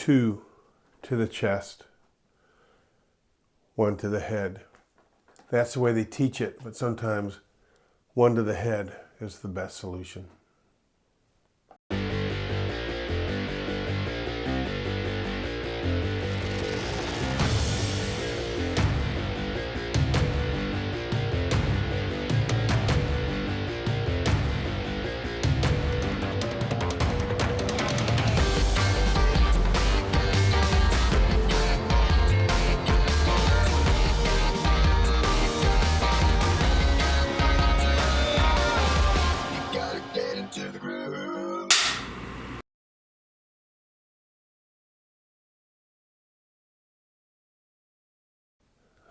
2 to the chest, 1 to the head. That's the way they teach it, but sometimes 1 to the head is the best solution.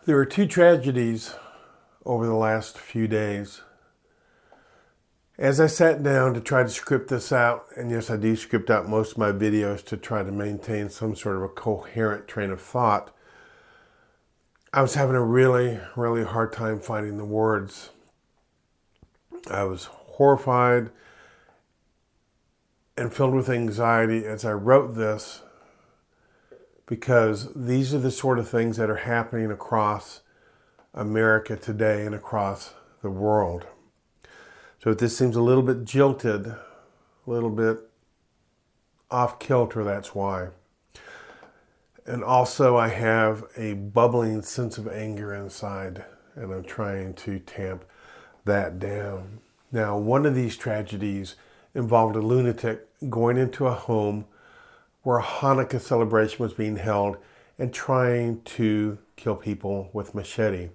There were 2 tragedies over the last few days. As I sat down to try to script this out, and yes, I do script out most of my videos to try to maintain some sort of a coherent train of thought, I was having a really, really hard time finding the words. I was horrified and filled with anxiety as I wrote this, because these are the sort of things that are happening across America today and across the world. So if this seems a little bit jilted, a little bit off kilter, that's why. And also I have a bubbling sense of anger inside, and I'm trying to tamp that down. Now, one of these tragedies involved a lunatic going into a home where a Hanukkah celebration was being held and trying to kill people with machete.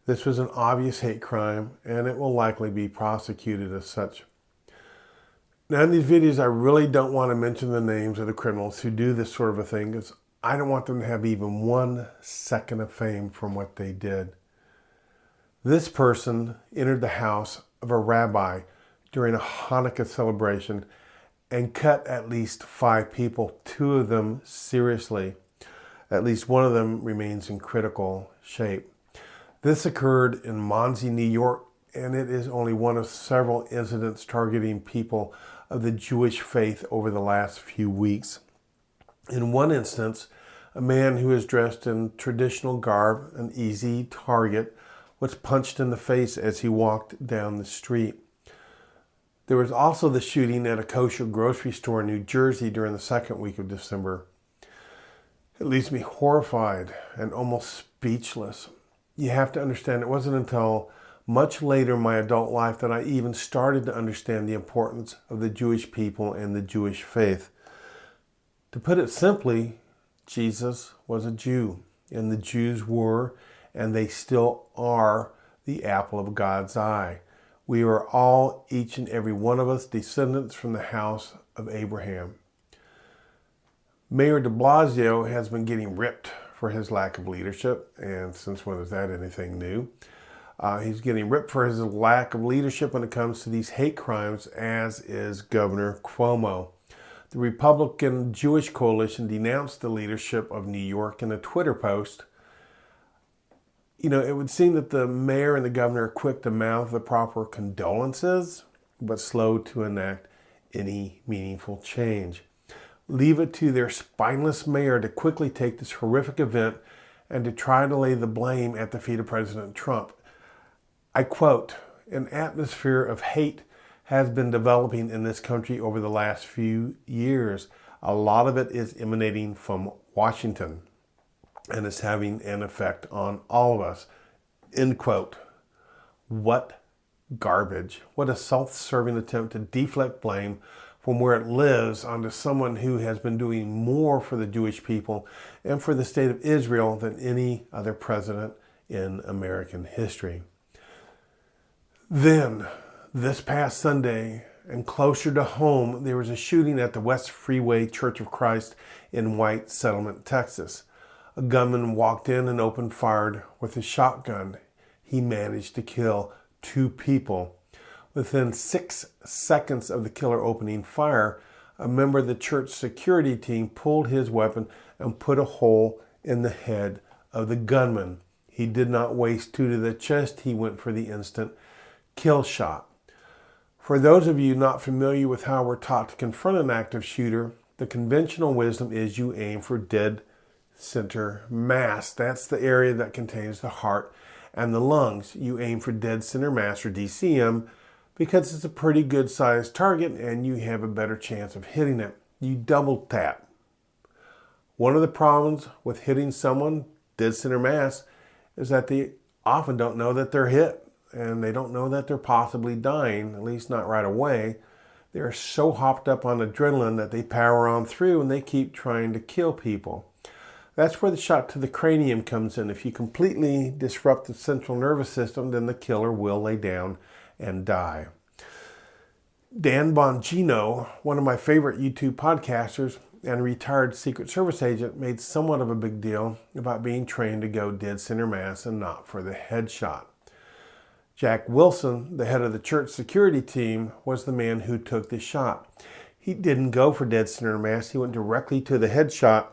This was an obvious hate crime, and it will likely be prosecuted as such. Now, in these videos, I really don't want to mention the names of the criminals who do this sort of a thing, because I don't want them to have even 1 second of fame from what they did. This person entered the house of a rabbi during a Hanukkah celebration and cut at least 5 people, 2 of them seriously. At least 1 of them remains in critical shape. This occurred in Monsey, New York, and it is only one of several incidents targeting people of the Jewish faith over the last few weeks. In one instance, a man who is dressed in traditional garb, an easy target, was punched in the face as he walked down the street. There was also the shooting at a kosher grocery store in New Jersey during the 2nd week of December. It leaves me horrified and almost speechless. You have to understand, it wasn't until much later in my adult life that I even started to understand the importance of the Jewish people and the Jewish faith. To put it simply, Jesus was a Jew, and the Jews were, and they still are, the apple of God's eye. We are all, each and every one of us, descendants from the house of Abraham. Mayor de Blasio has been getting ripped for his lack of leadership, and since when is that anything new? He's getting ripped for his lack of leadership when it comes to these hate crimes, as is Governor Cuomo. The Republican Jewish Coalition denounced the leadership of New York in a Twitter post. You know, it would seem that the mayor and the governor are quick to mouth the proper condolences, but slow to enact any meaningful change. Leave it to their spineless mayor to quickly take this horrific event and to try to lay the blame at the feet of President Trump. I quote, "An atmosphere of hate has been developing in this country over the last few years. A lot of it is emanating from Washington, and it's having an effect on all of us." End quote. What garbage. What a self-serving attempt to deflect blame from where it lives onto someone who has been doing more for the Jewish people and for the state of Israel than any other president in American history. Then, this past Sunday, and closer to home, there was a shooting at the West Freeway Church of Christ in White Settlement, Texas. A gunman walked in and opened fire with a shotgun. He managed to kill 2 people. Within 6 seconds of the killer opening fire, a member of the church security team pulled his weapon and put a hole in the head of the gunman. He did not waste 2 to the chest. He went for the instant kill shot. For those of you not familiar with how we're taught to confront an active shooter, The conventional wisdom is you aim for dead center mass. That's the area that contains the heart and the lungs. You aim for dead center mass, or DCM, because it's a pretty good sized target and you have a better chance of hitting it. You double tap. One of the problems with hitting someone dead center mass is that they often don't know that they're hit, and they don't know that they're possibly dying, at least not right away. They're so hopped up on adrenaline that they power on through and they keep trying to kill people. That's where the shot to the cranium comes in. If you completely disrupt the central nervous system, then the killer will lay down and die. Dan Bongino, one of my favorite YouTube podcasters and a retired Secret Service agent, made somewhat of a big deal about being trained to go dead center mass and not for the headshot. Jack Wilson, the head of the church security team, was the man who took the shot. He didn't go for dead center mass. He went directly to the headshot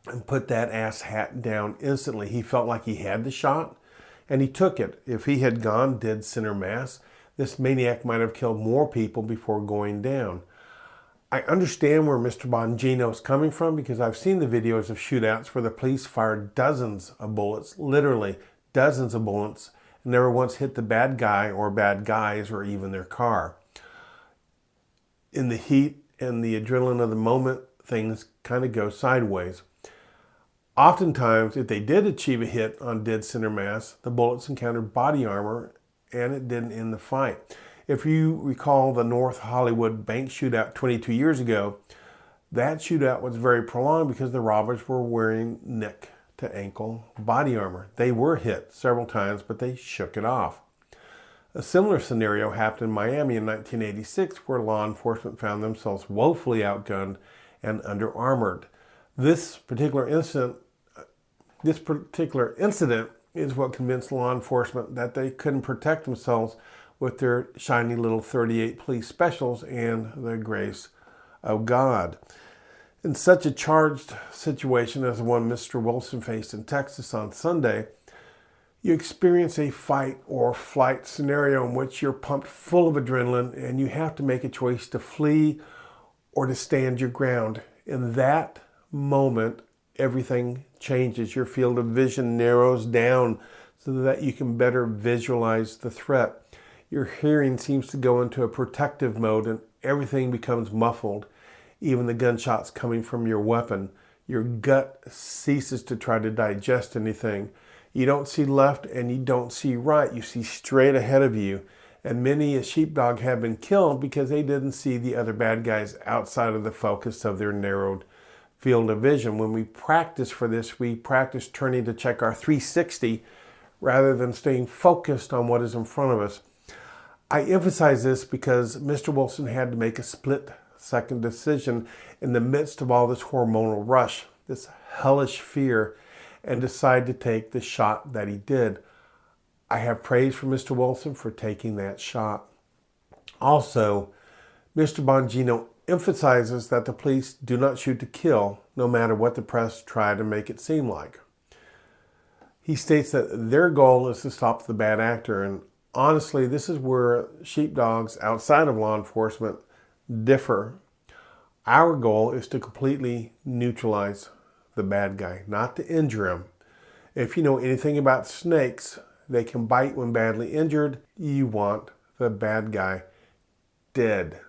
and put that ass hat down instantly. He felt like he had the shot, and he took it. If he had gone dead center mass, this maniac might have killed more people before going down. I understand where Mr. Bongino is coming from, because I've seen the videos of shootouts where the police fired dozens of bullets, literally dozens of bullets, and never once hit the bad guy or bad guys or even their car. In the heat and the adrenaline of the moment, things kind of go sideways. Oftentimes, if they did achieve a hit on dead center mass, the bullets encountered body armor and it didn't end the fight. If you recall the North Hollywood bank shootout 22 years ago, that shootout was very prolonged because the robbers were wearing neck to ankle body armor. They were hit several times, but they shook it off. A similar scenario happened in Miami in 1986, where law enforcement found themselves woefully outgunned and under-armored. This particular incident is what convinced law enforcement that they couldn't protect themselves with their shiny little 38 police specials and the grace of God. In such a charged situation as the one Mr. Wilson faced in Texas on Sunday, you experience a fight or flight scenario in which you're pumped full of adrenaline and you have to make a choice to flee or to stand your ground. In that moment, everything changes. Your field of vision narrows down so that you can better visualize the threat. Your hearing seems to go into a protective mode and everything becomes muffled. Even the gunshots coming from your weapon. Your gut ceases to try to digest anything. You don't see left and you don't see right. You see straight ahead of you. And many a sheepdog have been killed because they didn't see the other bad guys outside of the focus of their narrowed field of vision. When we practice for this, we practice turning to check our 360 rather than staying focused on what is in front of us. I emphasize this because Mr. Wilson had to make a split-second decision in the midst of all this hormonal rush, this hellish fear, and decide to take the shot that he did. I have praise for Mr. Wilson for taking that shot. Also, Mr. Bongino emphasizes that the police do not shoot to kill, no matter what the press try to make it seem like. He states that their goal is to stop the bad actor, and honestly, this is where sheepdogs outside of law enforcement differ. Our goal is to completely neutralize the bad guy, not to injure him. If you know anything about snakes, they can bite when badly injured. You want the bad guy dead,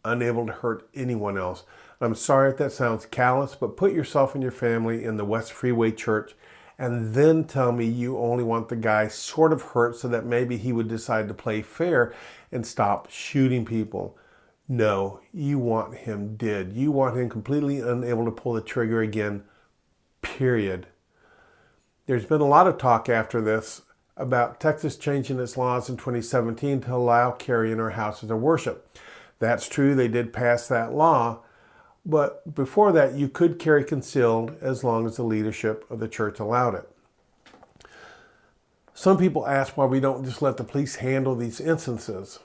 unable to hurt anyone else. I'm sorry if that sounds callous, but put yourself and your family in the West Freeway Church and then tell me you only want the guy sort of hurt so that maybe he would decide to play fair and stop shooting people. No, you want him dead. You want him completely unable to pull the trigger again, period. There's been a lot of talk after this about Texas changing its laws in 2017 to allow carry in our houses of worship. That's true, they did pass that law, but before that you could carry concealed as long as the leadership of the church allowed it. Some people ask why we don't just let the police handle these instances.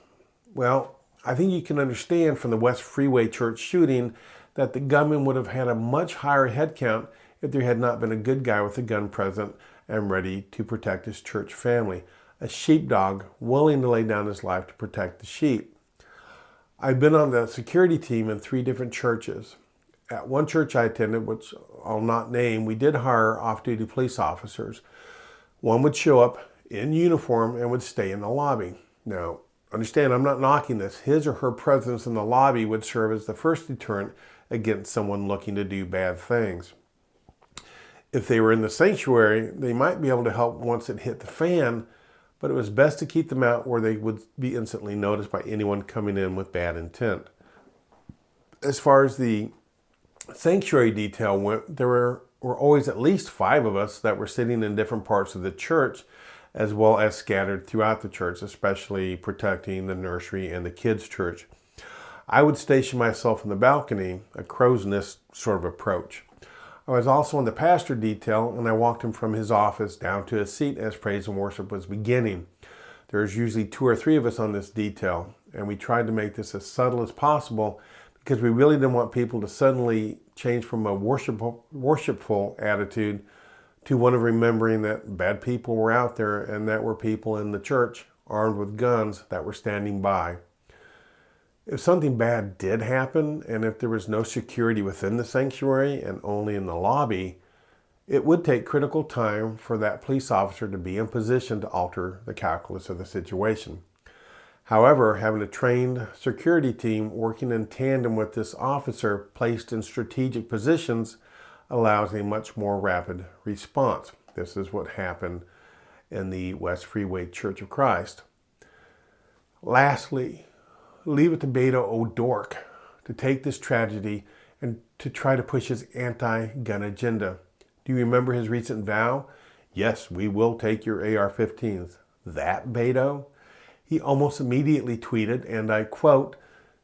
Well, I think you can understand from the West Freeway Church shooting that the gunman would have had a much higher head count if there had not been a good guy with a gun present and ready to protect his church family. A sheepdog willing to lay down his life to protect the sheep. I've been on the security team in 3 different churches. At one church I attended, which I'll not name, we did hire off-duty police officers. One would show up in uniform and would stay in the lobby. Now, understand, I'm not knocking this. His or her presence in the lobby would serve as the first deterrent against someone looking to do bad things. If they were in the sanctuary, they might be able to help once it hit the fan, but it was best to keep them out where they would be instantly noticed by anyone coming in with bad intent. As far as the sanctuary detail went, there were always at least 5 of us that were sitting in different parts of the church, as well as scattered throughout the church, especially protecting the nursery and the kids' church. I would station myself in the balcony, a crow's nest sort of approach. I was also in the pastor detail, and I walked him from his office down to his seat as praise and worship was beginning. There's usually 2 or 3 of us on this detail, and we tried to make this as subtle as possible because we really didn't want people to suddenly change from a worshipful attitude to one of remembering that bad people were out there and that were people in the church armed with guns that were standing by. If something bad did happen, and if there was no security within the sanctuary and only in the lobby, it would take critical time for that police officer to be in position to alter the calculus of the situation. However, having a trained security team working in tandem with this officer placed in strategic positions allows a much more rapid response. This is what happened in the West Freeway Church of Christ. Lastly, leave it to Beto O'Rourke to take this tragedy and to try to push his anti-gun agenda. Do you remember his recent vow? Yes, we will take your AR-15s. That Beto? He almost immediately tweeted, and I quote,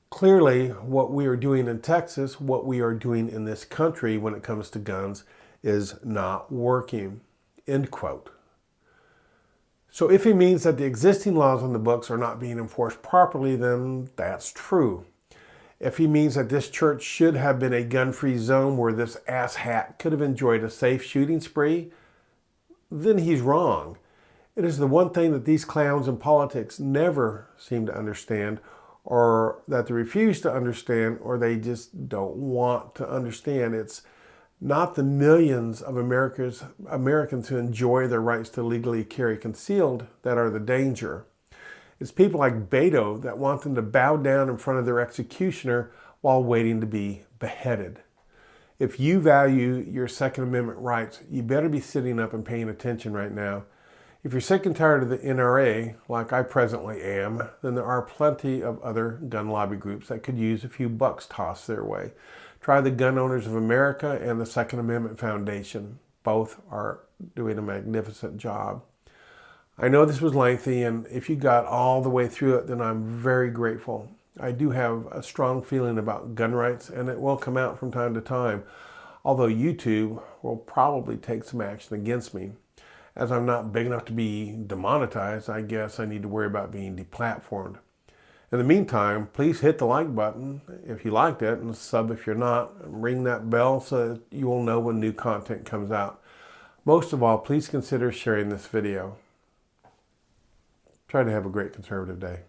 "Clearly, what we are doing in Texas, what we are doing in this country when it comes to guns is not working," end quote. So if he means that the existing laws on the books are not being enforced properly, then that's true. If he means that this church should have been a gun-free zone where this asshat could have enjoyed a safe shooting spree, then he's wrong. It is the one thing that these clowns in politics never seem to understand, or that they refuse to understand, or they just don't want to understand. It's not the millions of Americans who enjoy their rights to legally carry concealed that are the danger. It's people like Beto that want them to bow down in front of their executioner while waiting to be beheaded. If you value your Second Amendment rights, you better be sitting up and paying attention right now. If you're sick and tired of the NRA, like I presently am, then there are plenty of other gun lobby groups that could use a few bucks tossed their way. Try the Gun Owners of America and the Second Amendment Foundation. Both are doing a magnificent job. I know this was lengthy, and if you got all the way through it, then I'm very grateful. I do have a strong feeling about gun rights, and it will come out from time to time, although YouTube will probably take some action against me. As I'm not big enough to be demonetized, I guess I need to worry about being deplatformed. In the meantime, please hit the like button if you liked it, and sub if you're not, and ring that bell so that you will know when new content comes out. Most of all, please consider sharing this video. Try to have a great conservative day.